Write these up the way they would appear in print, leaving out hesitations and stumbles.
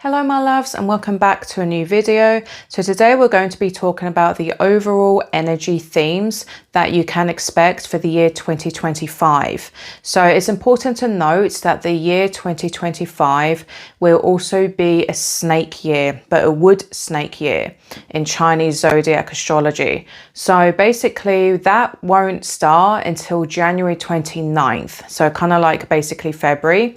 Hello my loves, and welcome back to a new video. So today we're going to be talking about the overall energy themes that you can expect for the year 2025. So it's important to note that the year 2025 will also be a snake year, but a wood snake year in Chinese zodiac astrology. So basically that won't start until January 29th. So kind of like basically February.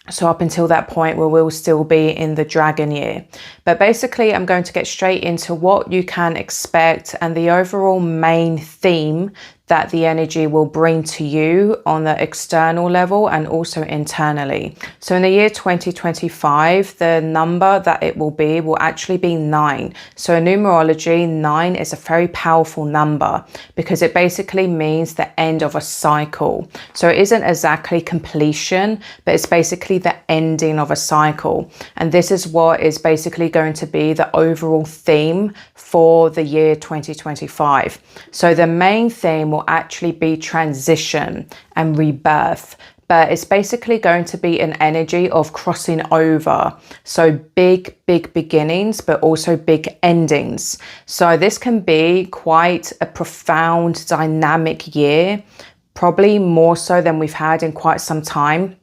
So up until that point, we will still be in the dragon year. But basically, I'm going to get straight into what you can expect and the overall main theme that the energy will bring to you on the external level and also internally. So in the year 2025, the number that it will actually be 9. So in numerology, 9 is a very powerful number because it basically means the end of a cycle. So it isn't exactly completion, but it's basically the ending of a cycle. And this is what is basically going to be the overall theme for the year 2025. So the main theme will actually be transition and rebirth, but it's basically going to be an energy of crossing over. So big beginnings, but also big endings. So this can be quite a profound, dynamic year, probably more so than we've had in quite some time.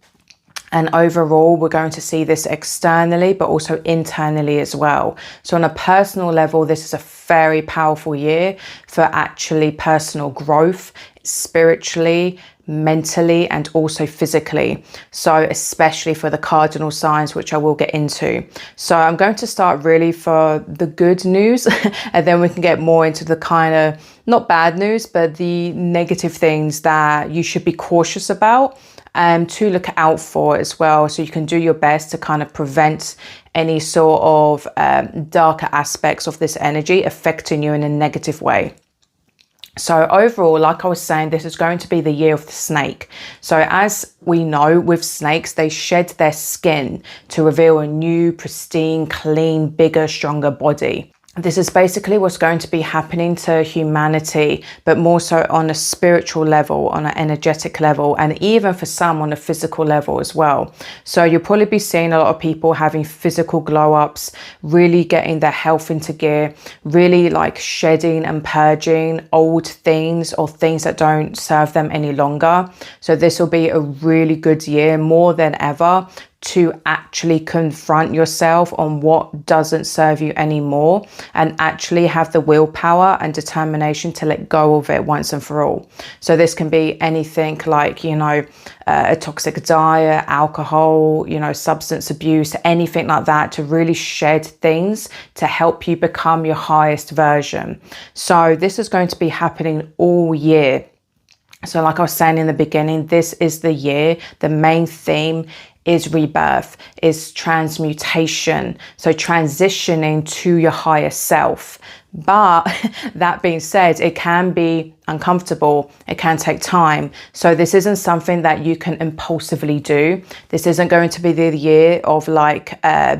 And overall, we're going to see this externally, but also internally as well. So on a personal level, this is a very powerful year for actually personal growth, spiritually, mentally, and also physically. So especially for the cardinal signs, which I will get into. So I'm going to start really for the good news, and then we can get more into the kind of, not bad news, but the negative things that you should be cautious about. To look out for as well, so you can do your best to kind of prevent any sort of darker aspects of this energy affecting you in a negative way. So overall, like I was saying, this is going to be the year of the snake. So as we know, with snakes, they shed their skin to reveal a new, pristine, clean, bigger, stronger body. This is basically what's going to be happening to humanity, but more so on a spiritual level, on an energetic level, and even for some on a physical level as well. So you'll probably be seeing a lot of people having physical glow ups, really getting their health into gear, really like shedding and purging old things or things that don't serve them any longer. So this will be a really good year, more than ever, to actually confront yourself on what doesn't serve you anymore and actually have the willpower and determination to let go of it once and for all. So this can be anything like, a toxic diet, alcohol, substance abuse, anything like that, to really shed things to help you become your highest version. So this is going to be happening all year. So like I was saying in the beginning, this is the year. The main theme is rebirth, is transmutation. So transitioning to your higher self. But that being said, it can be uncomfortable. It can take time. So this isn't something that you can impulsively do. This isn't going to be the year of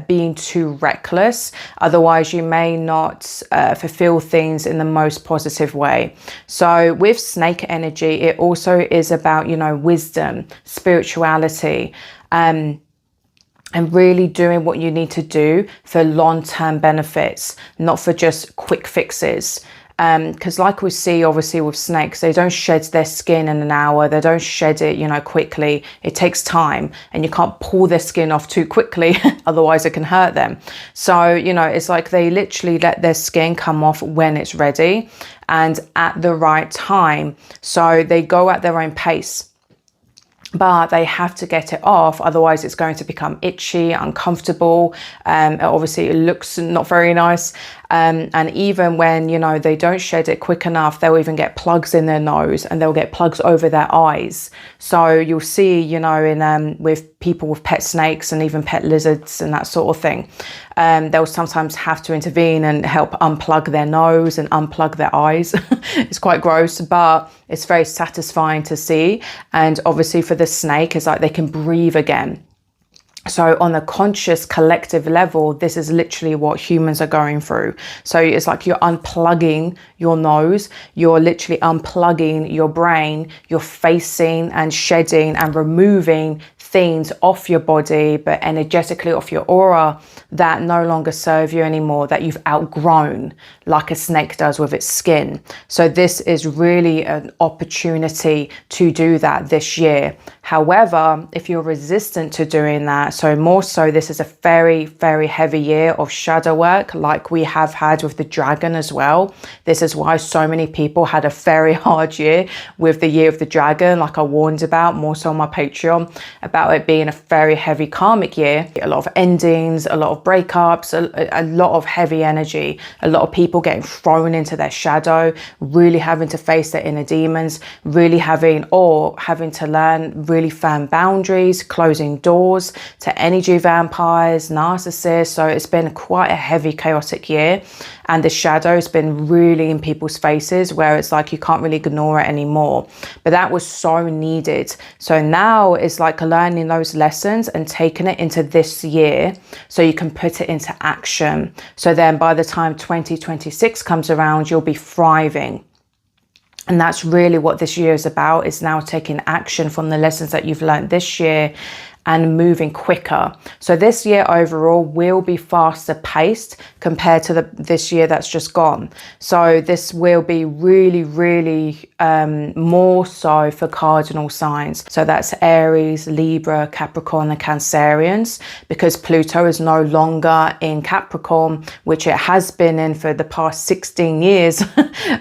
being too reckless. Otherwise, you may not fulfill things in the most positive way. So with snake energy, it also is about, wisdom, spirituality, and really doing what you need to do for long-term benefits, not for just quick fixes. Because like we see obviously with snakes, they don't shed their skin in an hour. They don't shed it, quickly. It takes time, and you can't pull their skin off too quickly, otherwise it can hurt them. So, it's like they literally let their skin come off when it's ready and at the right time. So they go at their own pace. But they have to get it off, otherwise it's going to become itchy, uncomfortable. Obviously it looks not very nice. And even when, they don't shed it quick enough, they'll even get plugs in their nose and they'll get plugs over their eyes. So you'll see, with people with pet snakes and even pet lizards and that sort of thing, they'll sometimes have to intervene and help unplug their nose and unplug their eyes. It's quite gross, but it's very satisfying to see. And obviously for the snake, it's like they can breathe again. So on a conscious collective level, this is literally what humans are going through. So it's like you're unplugging your nose, you're literally unplugging your brain, you're facing and shedding and removing things off your body, but energetically off your aura, that no longer serve you anymore, that you've outgrown, like a snake does with its skin. So this is really an opportunity to do that this year. However, if you're resistant to doing that, so more so, this is a very, very heavy year of shadow work, like we have had with the dragon as well. This is why so many people had a very hard year with the year of the dragon, like I warned about more so on my Patreon, about it being a very heavy karmic year. A lot of endings, a lot of breakups, a lot of heavy energy, a lot of people getting thrown into their shadow, really having to face their inner demons, really having to learn really firm boundaries, closing doors to energy vampires, narcissists. So it's been quite a heavy, chaotic year, and the shadow has been really in people's faces, where it's like you can't really ignore it anymore. But that was so needed. So now it's like learning those lessons and taking it into this year so you can put it into action. So then by the time 2026 comes around, you'll be thriving. And that's really what this year is about, is now taking action from the lessons that you've learned this year and moving quicker. So this year overall will be faster paced compared to this year that's just gone. So this will be really, really more so for cardinal signs. So that's Aries, Libra, Capricorn and Cancerians, because Pluto is no longer in Capricorn, which it has been in for the past 16 years,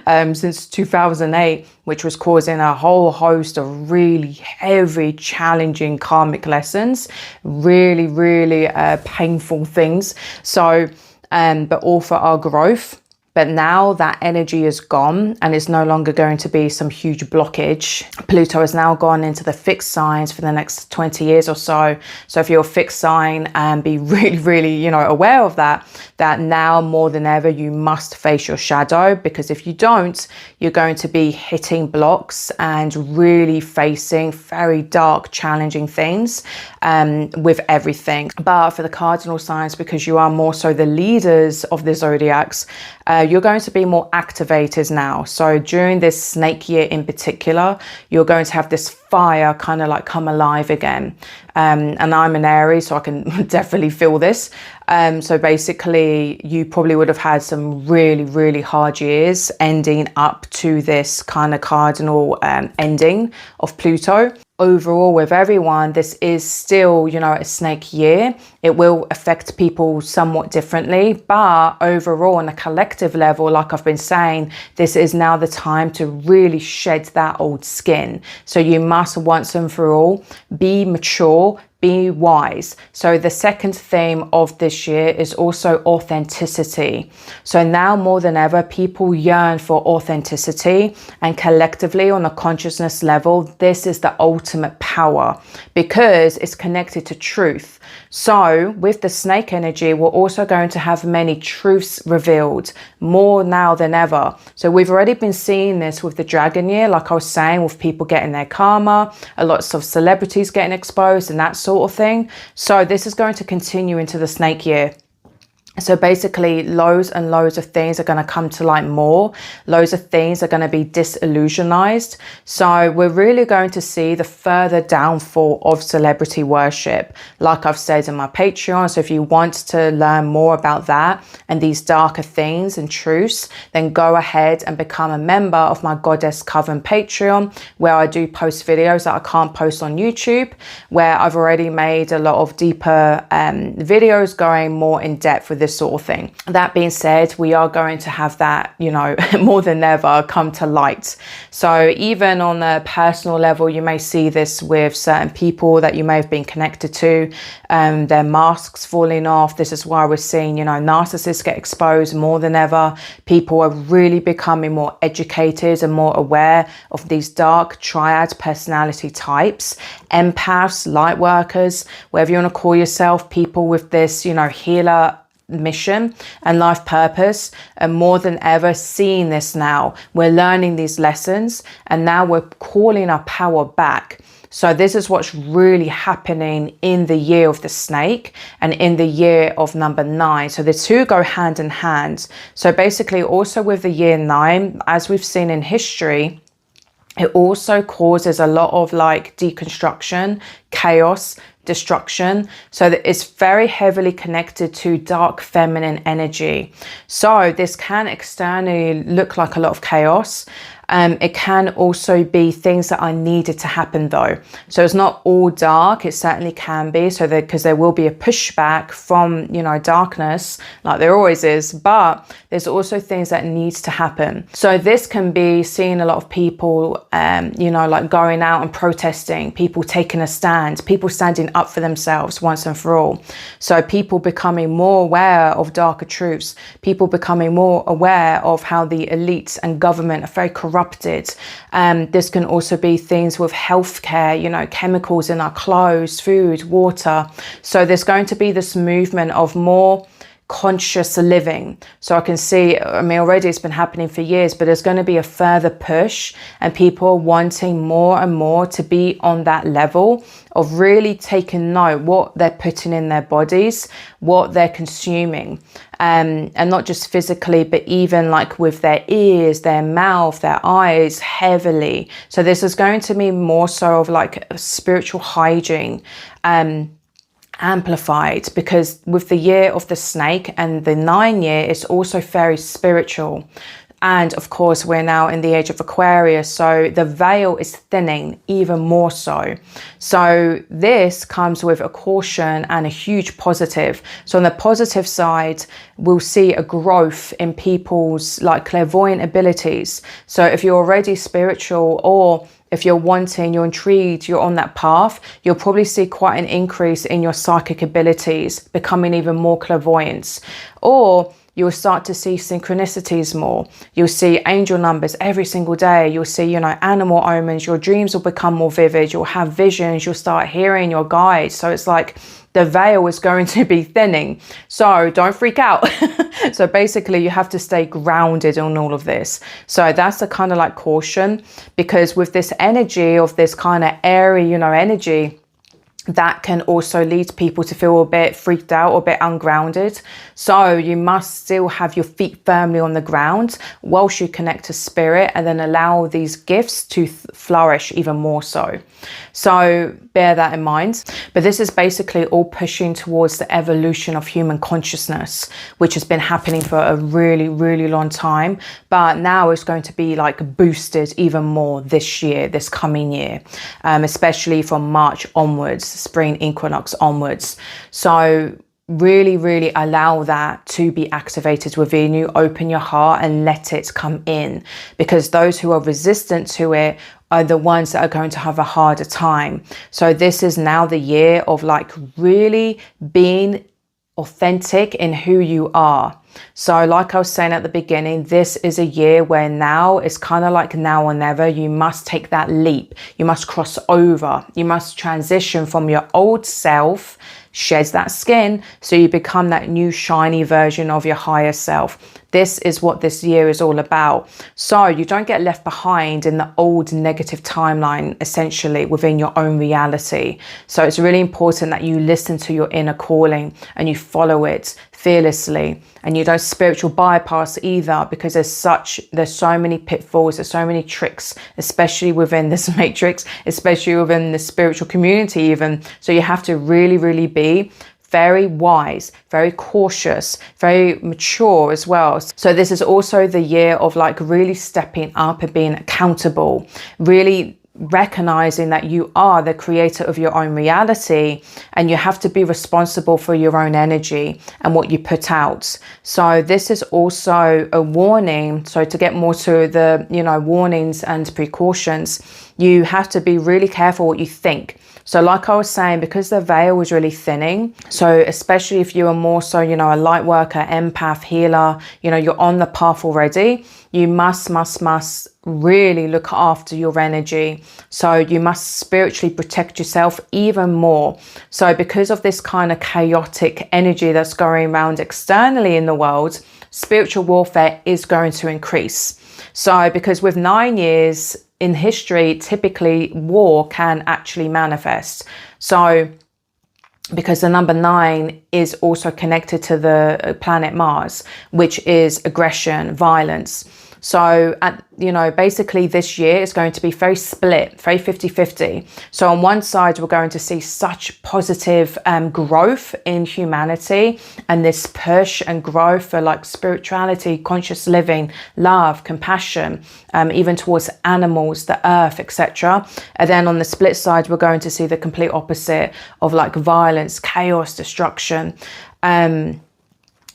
since 2008, which was causing a whole host of really heavy, challenging karmic lessons, really, really painful things. So, but all for our growth. But now that energy is gone and it's no longer going to be some huge blockage. Pluto has now gone into the fixed signs for the next 20 years or so. So if you're a fixed sign, be really, really, aware of that now more than ever, you must face your shadow, because if you don't, you're going to be hitting blocks and really facing very dark, challenging things with everything. But for the cardinal signs, because you are more so the leaders of the zodiacs, you're going to be more activators now. So during this snake year in particular, you're going to have this fire kind of like come alive again. And I'm an Aries, so I can definitely feel this. So basically, you probably would have had some really, really hard years ending up to this kind of cardinal ending of Pluto. Overall, with everyone, this is still, a snake year. It will affect people somewhat differently, but overall, on a collective level, like I've been saying, this is now the time to really shed that old skin. So you must once and for all be mature, be wise. So the second theme of this year is also authenticity. So now more than ever, people yearn for authenticity, and collectively on a consciousness level, this is the ultimate power because it's connected to truth. So with the snake energy, we're also going to have many truths revealed, more now than ever. So we've already been seeing this with the dragon year, like I was saying, with people getting their karma, a lot of celebrities getting exposed and that sort of thing. So this is going to continue into the snake year. So basically, loads and loads of things are going to come to light more. Loads of things are going to be disillusionized. So we're really going to see the further downfall of celebrity worship, like I've said in my Patreon. So if you want to learn more about that and these darker things and truths, then go ahead and become a member of my Goddess Coven Patreon, where I do post videos that I can't post on YouTube, where I've already made a lot of deeper videos going more in depth with this sort of thing. That being said, we are going to have that, more than ever come to light. So even on a personal level, you may see this with certain people that you may have been connected to, their masks falling off. This is why we're seeing, narcissists get exposed more than ever. People are really becoming more educated and more aware of these dark triad personality types, empaths, light workers, whatever you want to call yourself, people with this, healer mission and life purpose, and more than ever seeing this now. We're learning these lessons and now we're calling our power back. So this is what's really happening in the year of the snake and in the year of number 9. So the two go hand in hand. So basically also with the year 9, as we've seen in history, It also causes a lot of like deconstruction, chaos, destruction. So that it's very heavily connected to dark feminine energy. So this can externally look like a lot of chaos. It can also be things that are needed to happen though. So it's not all dark, it certainly can be. So because there will be a pushback from, you know, darkness, like there always is, but there's also things that needs to happen. So this can be seeing a lot of people, you know, like going out and protesting, people taking a stand, people standing up for themselves once and for all. So people becoming more aware of darker truths, people becoming more aware of how the elites and government are very corrupt. This can also be things with healthcare, you know, chemicals in our clothes, food, water. So there's going to be this movement of more conscious living. So I can see, I mean, already it's been happening for years, but there's going to be a further push, and people are wanting more and more to be on that level of really taking note what they're putting in their bodies, what they're consuming, and not just physically, but even like with their ears, their mouth, their eyes, heavily. So this is going to be more so of like a spiritual hygiene, amplified, because with the year of the snake and the 9 year, it's also very spiritual. And of course, we're now in the age of Aquarius, so the veil is thinning even more so. So this comes with a caution and a huge positive. So on the positive side, we'll see a growth in people's like clairvoyant abilities. So if you're already spiritual, or if you're wanting, you're intrigued, you're on that path, you'll probably see quite an increase in your psychic abilities, becoming even more clairvoyant. Or you'll start to see synchronicities more. You'll see angel numbers every single day. You'll see, you know, animal omens. Your dreams will become more vivid. You'll have visions. You'll start hearing your guides. So it's like the veil is going to be thinning. So don't freak out. So basically you have to stay grounded on all of this. So that's the kind of like caution, because with this energy of this kind of airy, you know, energy, that can also lead people to feel a bit freaked out or a bit ungrounded. So you must still have your feet firmly on the ground whilst you connect to spirit, and then allow these gifts to flourish even more so. So bear that in mind. But this is basically all pushing towards the evolution of human consciousness, which has been happening for a really, really long time. But now it's going to be like boosted even more this year, this coming year, especially from March onwards, spring equinox onwards. So really, really allow that to be activated within you. Open your heart and let it come in, because those who are resistant to it are the ones that are going to have a harder time. So this is now the year of like really being authentic in who you are. So like I was saying at the beginning, this is a year where now it's kind of like now or never. You must take that leap. You must cross over. You must transition from your old self, sheds that skin, so you become that new shiny version of your higher self. This is what this year is all about. So you don't get left behind in the old negative timeline, essentially within your own reality. So it's really important that you listen to your inner calling and you follow it fearlessly, and you don't spiritual bypass either, because there's so many pitfalls, there's so many tricks, especially within this matrix, especially within the spiritual community even. So you have to really, really be very wise, very cautious, very mature as well. So this is also the year of like really stepping up and being accountable, really recognizing that you are the creator of your own reality, and you have to be responsible for your own energy and what you put out. So this is also a warning. So to get more to the, you know, warnings and precautions, you have to be really careful what you think. So like I was saying, because the veil is really thinning, so especially if you are more so, you know, a light worker, empath, healer, you know, you're on the path already, you must really look after your energy. So you must spiritually protect yourself even more. So because of this kind of chaotic energy that's going around externally in the world, spiritual warfare is going to increase. So because with 9 years in history, typically war can actually manifest. So because the number 9 is also connected to the planet Mars, which is aggression, violence. So basically this year is going to be very split, very 50-50. So on one side, we're going to see such positive growth in humanity, and this push and growth for like spirituality, conscious living, love, compassion, even towards animals, the earth, etc. And then on the split side, we're going to see the complete opposite of like violence, chaos, destruction,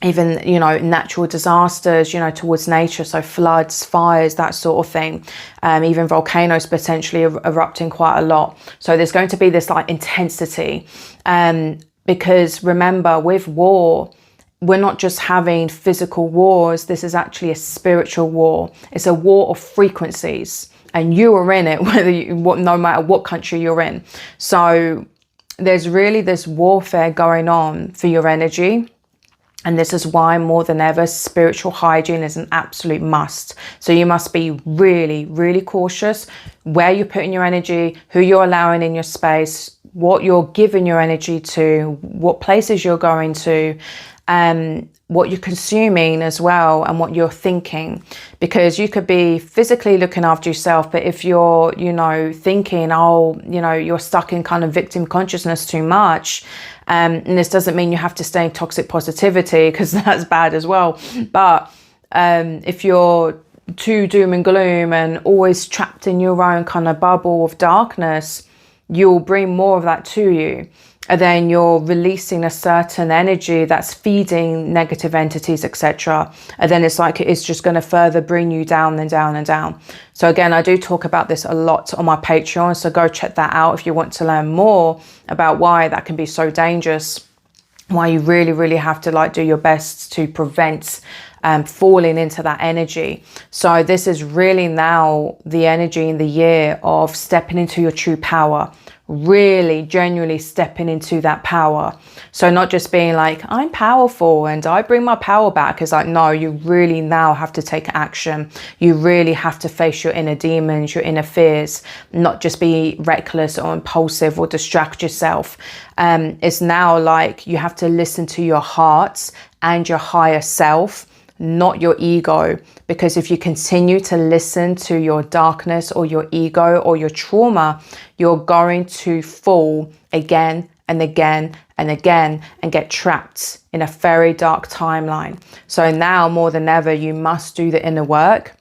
even, natural disasters, towards nature. So floods, fires, that sort of thing. Even volcanoes potentially erupting quite a lot. So there's going to be this like intensity. Because remember, with war, we're not just having physical wars. This is actually a spiritual war. It's a war of frequencies, and you are in it, no matter what country you're in. So there's really this warfare going on for your energy. And this is why more than ever, spiritual hygiene is an absolute must. So you must be really, really cautious where you're putting your energy, who you're allowing in your space, what you're giving your energy to, what places you're going to, what you're consuming as well, and what you're thinking. Because you could be physically looking after yourself, but if you're, thinking, you're stuck in kind of victim consciousness too much, and this doesn't mean you have to stay in toxic positivity, because that's bad as well. But if you're too doom and gloom and always trapped in your own kind of bubble of darkness, you'll bring more of that to you. And then you're releasing a certain energy that's feeding negative entities, etc. And then it's just going to further bring you down and down and down. So again, I do talk about this a lot on my Patreon. So go check that out if you want to learn more about why that can be so dangerous. Why you really, really have to do your best to prevent falling into that energy. So this is really now the energy in the year of stepping into your true power. Really genuinely stepping into that power. So not just being like, I'm powerful and I bring my power back. It's like, no, you really now have to take action. You really have to face your inner demons, your inner fears, not just be reckless or impulsive or distract yourself. It's now like you have to listen to your heart and your higher self, not your ego. Because if you continue to listen to your darkness or your ego or your trauma, you're going to fall again and again and again and get trapped in a very dark timeline. So now more than ever, you must do the inner work.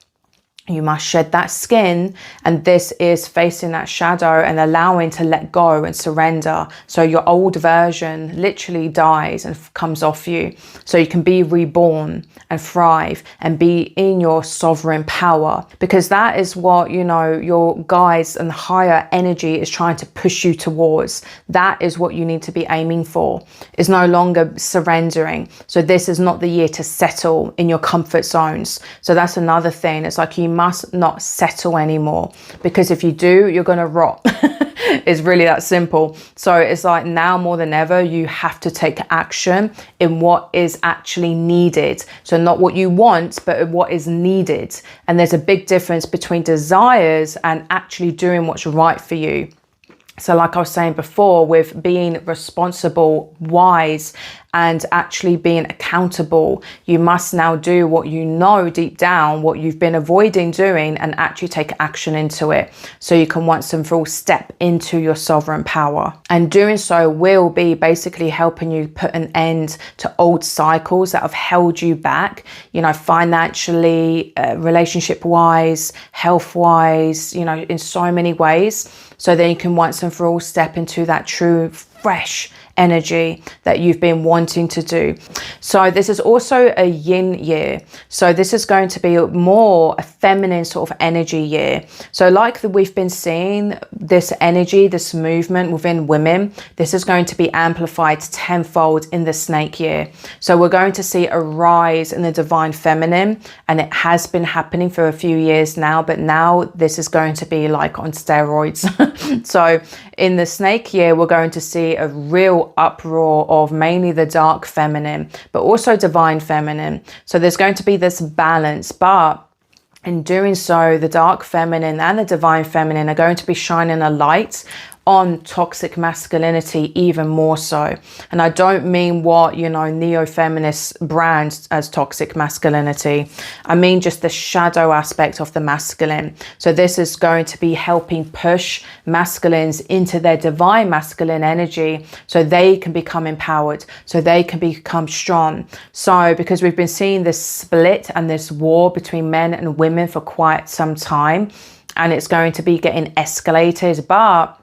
You must shed that skin, and this is facing that shadow and allowing to let go and surrender. So your old version literally dies and comes off you, so you can be reborn and thrive and be in your sovereign power, because that is what, your guides and higher energy is trying to push you towards. That is what you need to be aiming for. It's no longer surrendering. So this is not the year to settle in your comfort zones. So that's another thing. It's like you must not settle anymore, because if you do, you're going to rot. It's really that simple. So it's like now more than ever, you have to take action in what is actually needed. So not what you want, but what is needed. And there's a big difference between desires and actually doing what's right for you. So like I was saying before, with being responsible, wise, and actually being accountable, you must now do what you know deep down, what you've been avoiding doing, and actually take action into it. So you can once and for all step into your sovereign power. And doing so will be basically helping you put an end to old cycles that have held you back, financially, relationship-wise, health-wise, in so many ways. So then you can once and for all step into that true, fresh energy that you've been wanting to do. So this is also a yin year. So this is going to be more a feminine sort of energy year. So like we've been seeing this energy, this movement within women, this is going to be amplified tenfold in the snake year. So we're going to see a rise in the divine feminine, and it has been happening for a few years now, but now this is going to be like on steroids. So in the snake year, we're going to see a real uproar of mainly the dark feminine, but also divine feminine. So there's going to be this balance, but in doing so, the dark feminine and the divine feminine are going to be shining a light on toxic masculinity even more so. And I don't mean what, you know, neo-feminists brand as toxic masculinity. I mean just the shadow aspect of the masculine. So this is going to be helping push masculines into their divine masculine energy so they can become empowered, so they can become strong. So because we've been seeing this split and this war between men and women for quite some time, and it's going to be getting escalated, but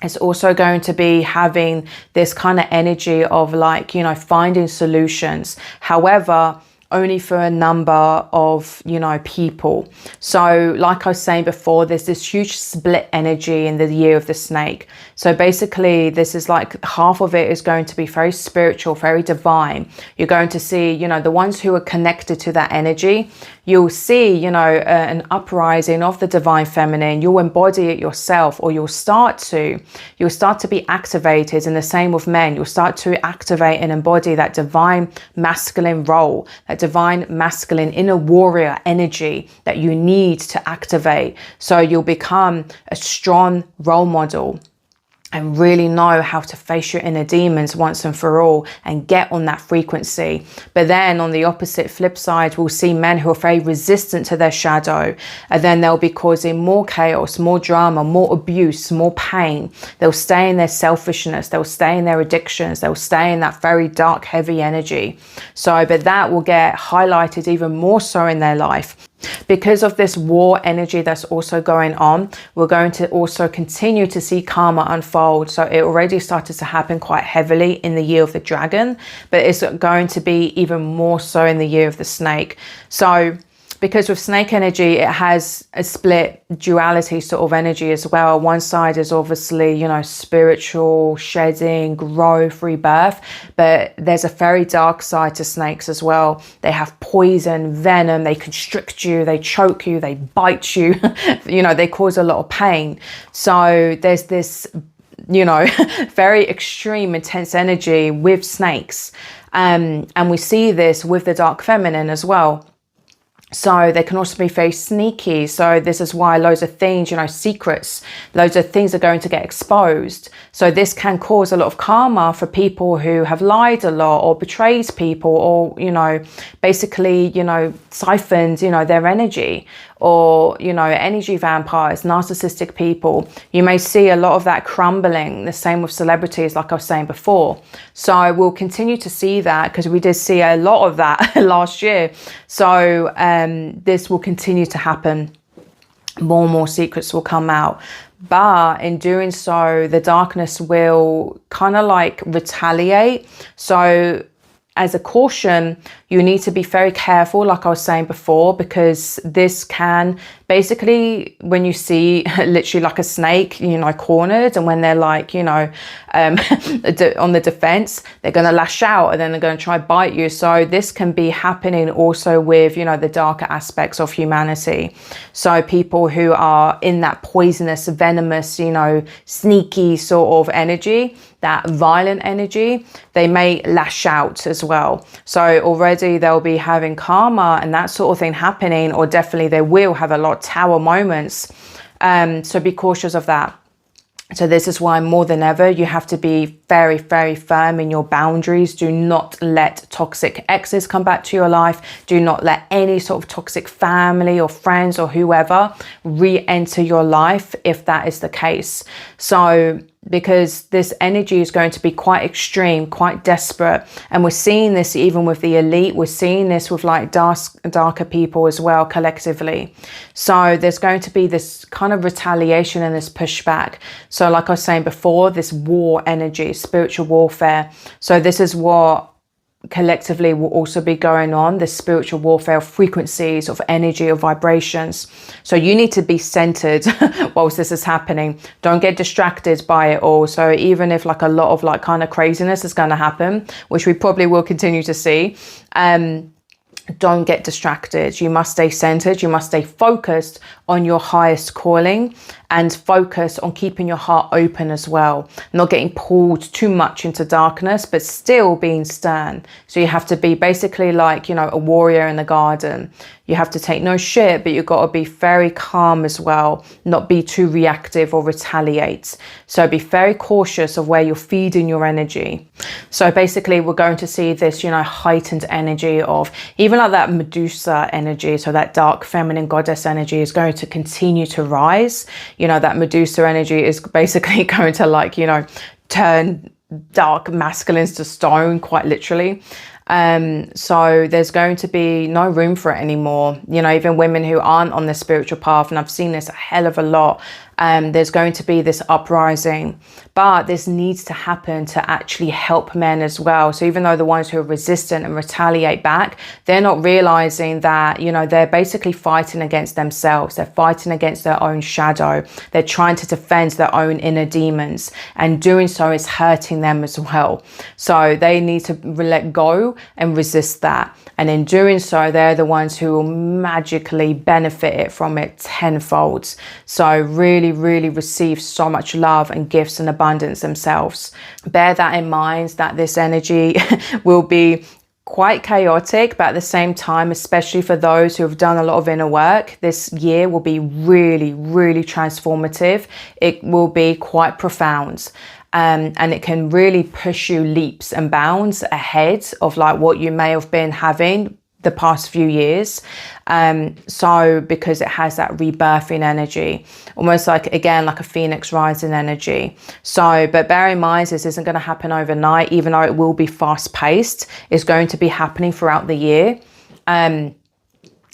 it's also going to be having this kind of energy of like, you know, finding solutions. However, only for a number of, you know, people. So like I was saying before, there's this huge split energy in the year of the snake. So basically this is like half of it is going to be very spiritual, very divine. You're going to see, you know, the ones who are connected to that energy, you'll see, you know, an uprising of the divine feminine. You'll embody it yourself, or you'll start to be activated. And the same with men, you'll start to activate and embody that divine masculine role, that divine masculine inner warrior energy that you need to activate. So you'll become a strong role model and really know how to face your inner demons once and for all and get on that frequency. But then on the opposite flip side, we'll see men who are very resistant to their shadow, and then they'll be causing more chaos, more drama, more abuse, more pain. They'll stay in their selfishness, they'll stay in their addictions, they'll stay in that very dark, heavy energy. So, but that will get highlighted even more so in their life. Because of this war energy that's also going on, we're going to also continue to see karma unfold. So it already started to happen quite heavily in the year of the dragon, but it's going to be even more so in the year of the snake. So because with snake energy, it has a split duality sort of energy as well. One side is obviously, you know, spiritual, shedding, growth, rebirth, but there's a very dark side to snakes as well. They have poison, venom, they constrict you, they choke you, they bite you, you know, they cause a lot of pain. So there's this, you know, very extreme, intense energy with snakes. And we see this with the dark feminine as well. So they can also be very sneaky. So this is why loads of things, you know, secrets, loads of things are going to get exposed. So this can cause a lot of karma for people who have lied a lot or betrayed people, or, you know, basically, you know, siphoned, you know, their energy, or, you know, energy vampires, narcissistic people. You may see a lot of that crumbling. The same with celebrities, like I was saying before. So we'll continue to see that because we did see a lot of that last year. So this will continue to happen. More and more secrets will come out. But in doing so, the darkness will kind of like retaliate. So as a caution, you need to be very careful, like I was saying before, because this can basically, when you see literally like a snake, you know, cornered, and when they're like, you know, on the defense, they're going to lash out and then they're going to try to bite you. So this can be happening also with, you know, the darker aspects of humanity. So people who are in that poisonous, venomous, you know, sneaky sort of energy, that violent energy, they may lash out as well. So already they'll be having karma and that sort of thing happening, or definitely they will have a lot of tower moments. So be cautious of that. So this is why more than ever, you have to be very, very firm in your boundaries. Do not let toxic exes come back to your life. Do not let any sort of toxic family or friends or whoever re-enter your life if that is the case. So because this energy is going to be quite extreme, quite desperate. And we're seeing this even with the elite. We're seeing this with like darker people as well, collectively. So there's going to be this kind of retaliation and this pushback. So like I was saying before, this war energy, spiritual warfare. So this is what collectively will also be going on, this spiritual warfare of frequencies, of energy, of vibrations. So you need to be centered whilst this is happening. Don't get distracted by it all. So even if like a lot of like kind of craziness is going to happen, which we probably will continue to see, don't get distracted. You must stay centered. You must stay focused on your highest calling. and focus on keeping your heart open as well, not getting pulled too much into darkness, but still being stern. So you have to be basically like, you know, a warrior in the garden. You have to take no shit, but you've got to be very calm as well, not be too reactive or retaliate. So be very cautious of where you're feeding your energy. So basically we're going to see this, you know, heightened energy of even like that Medusa energy. So that dark feminine goddess energy is going to continue to rise. You know, that Medusa energy is basically going to, like, you know, turn dark masculines to stone, quite literally. So there's going to be no room for it anymore. You know, even women who aren't on the spiritual path, and I've seen this a hell of a lot, there's going to be this uprising, but this needs to happen to actually help men as well. So even though the ones who are resistant and retaliate back, they're not realizing that, you know, they're basically fighting against themselves. They're fighting against their own shadow. They're trying to defend their own inner demons, and doing so is hurting them as well. So they need to let go and resist that. And in doing so, they're the ones who will magically benefit from it tenfold. So really, really receive so much love and gifts and abundance themselves. Bear that in mind, that this energy will be quite chaotic, but at the same time, especially for those who have done a lot of inner work, this year will be really, really transformative. It will be quite profound. And it can really push you leaps and bounds ahead of like what you may have been having the past few years. So because it has that rebirthing energy, almost like, again, like a phoenix rising energy. So, but bear in mind, this isn't going to happen overnight, even though it will be fast paced. It's going to be happening throughout the year.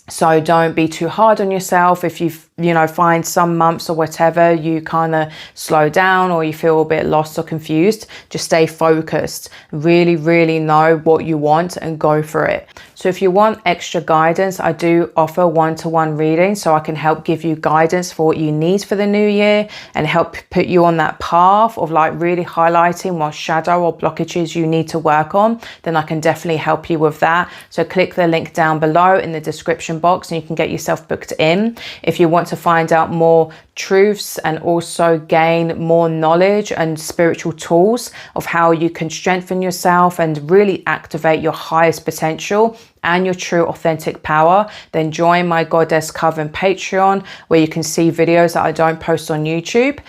So don't be too hard on yourself. If you know, find some months or whatever, you kind of slow down or you feel a bit lost or confused, just stay focused. Really, really know what you want and go for it. So if you want extra guidance, I do offer one-to-one reading, so I can help give you guidance for what you need for the new year and help put you on that path of like really highlighting what shadow or blockages you need to work on. Then I can definitely help you with that. So click the link down below in the description box and you can get yourself booked in. If you want to find out more truths and also gain more knowledge and spiritual tools of how you can strengthen yourself and really activate your highest potential and your true authentic power, then join my Goddess Coven Patreon, where you can see videos that I don't post on YouTube.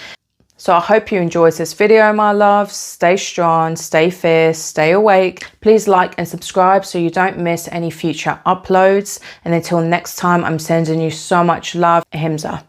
So I hope you enjoyed this video, my loves. Stay strong, stay fierce, stay awake. Please like and subscribe so you don't miss any future uploads. And until next time, I'm sending you so much love. Ahimsa.